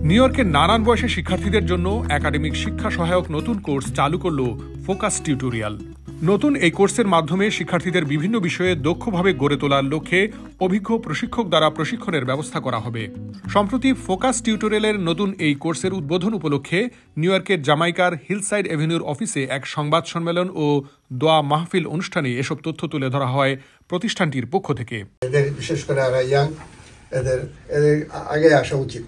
New ইয়র্কের নানান বয়সের শিক্ষার্থীদের জন্য একাডেমিক শিক্ষা সহায়ক নতুন কোর্স চালু করল ফোকাস টিউটোরিয়াল। নতুন এই কোর্সের মাধ্যমে শিক্ষার্থীদের বিভিন্ন বিষয়ে দক্ষভাবে গড়ে তোলার লক্ষ্যে অভিজ্ঞ প্রশিক্ষক দ্বারা প্রশিক্ষণের ব্যবস্থা করা হবে। সম্প্রতি ফোকাস টিউটোরিয়ালের নতুন এই কোর্সের উদ্বোধন উপলক্ষে নিউ ইয়র্কের জামাইকার হিলসাইড এভিনিউর অফিসে এক সংবাদ সম্মেলন ও দোয়া মাহফিল অনুষ্ঠানে এসব তথ্য তুলে ধরা হয় প্রতিষ্ঠানটির পক্ষ থেকে। বিশেষ করে এদের আগে আসা উচিত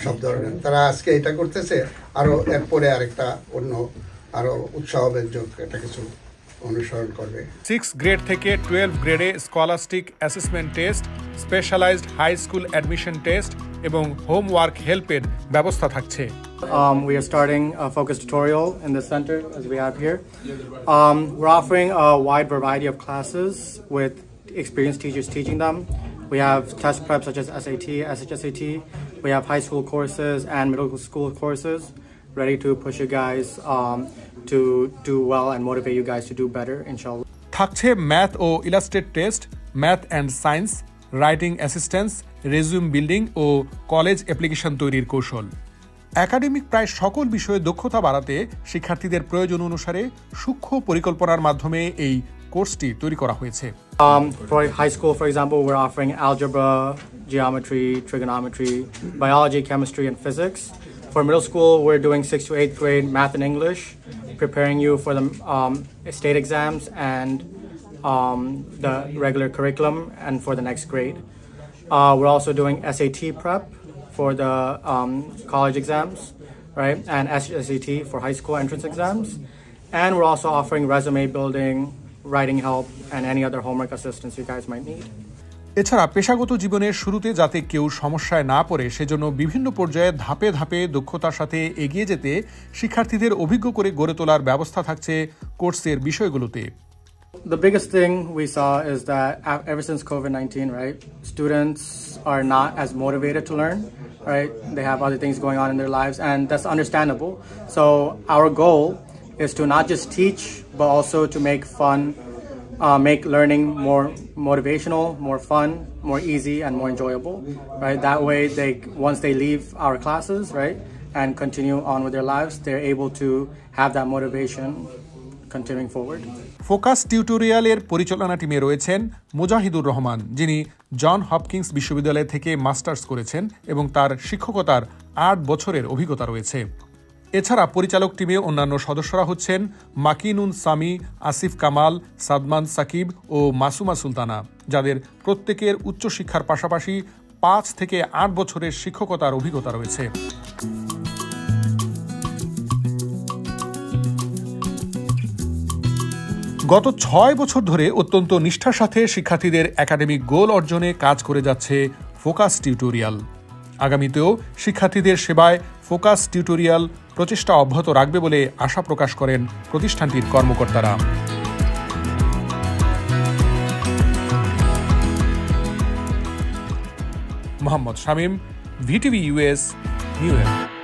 সব ধরনের, তারা আজকে এটা করতেছে, আরো এরপরে আরেকটা অন্য আরো উৎসাহব্যঞ্জক এটা কিছু অনুসরণ করবে। 6 গ্রেড থেকে 12 গ্রেডে scholastic assessment test, specialized high school admission test এবং হোমওয়ার্ক হেল্পের ব্যবস্থা থাকছে। We are starting a focus tutorial in the center as we have here. We're offering a wide variety of classes with experienced teachers teaching them. We have test prep such as SAT, SHSAT. We have high school courses and middle school courses ready to push you guys to do well and motivate you guys to do better, inshallah. থাকছে math ও illustrate test, math and science, writing assistance, resume building ও college application তৈরির কৌশল। Academic প্রায় সকল বিষয়ে দক্ষতা বাড়াতে শিক্ষার্থীদের প্রয়োজন অনুসারে সূক্ষ্ম পরিকল্পনার মাধ্যমে এই কোর্সটি তৈরি করা হয়েছে। For high school, for example, we're offering algebra, geometry, trigonometry, biology, chemistry, and physics. For middle school, we're doing 6th to 8th grade math and English, preparing you for the state exams and the regular curriculum and for the next grade. We're also doing SAT prep for the college exams, right? And SHSAT for high school entrance exams. And we're also offering resume building, writing help, and any other homework assistance you guys might need. এছাড়া পেশাগত জীবনের শুরুতে যাতে কেউ সমস্যায় না পড়ে সেজন্য বিভিন্ন পর্যায়ে ধাপে ধাপে দক্ষতার সাথে এগিয়ে যেতে শিক্ষার্থীদের অভিজ্ঞ করে গড়ে তোলার ব্যবস্থা থাকছে কোর্সের বিষয়গুলোতে। The biggest thing we saw is that ever since COVID-19, right, students are not as motivated to learn, right? They have other things going on in their lives, and that's understandable. So our goal is to not just teach, but also to make learning more motivational, more fun, more easy, and more enjoyable, right? That way, once they leave our classes, right, and continue on with their lives, they're able to have that motivation continuing forward. Focus টিউটোরিয়ালের পরিচালনা টিমে রয়েছেন মুজাহিদুর রহমান, যিনি John Hopkins বিশ্ববিদ্যালয় থেকে masters করেছেন এবং তার শিক্ষকতার 8 বছরের অভিজ্ঞতা রয়েছে। এছাড়া পরিচালক টিমে অন্যান্য সদস্যরা হচ্ছেন মাকিনুন সামি, আসিফ কামাল, সাদমান সাকিব ও মাসুমা সুলতানা, যাদের প্রত্যেকের উচ্চশিক্ষার পাশাপাশি 5 থেকে 8 বছরের শিক্ষকতার অভিজ্ঞতা রয়েছে। গত 6 বছর ধরে অত্যন্ত নিষ্ঠার সাথে শিক্ষার্থীদের একাডেমিক গোল অর্জনে কাজ করে যাচ্ছে ফোকাস টিউটোরিয়াল। আগামীতেও শিক্ষার্থীদের সেবায় ফোকাস টিউটোরিয়াল প্রচেষ্টা অব্যাহত রাখবে বলে আশা প্রকাশ করেন প্রতিষ্ঠানটির কর্মকর্তারা। Mohammad Shamim, VTV US, new York.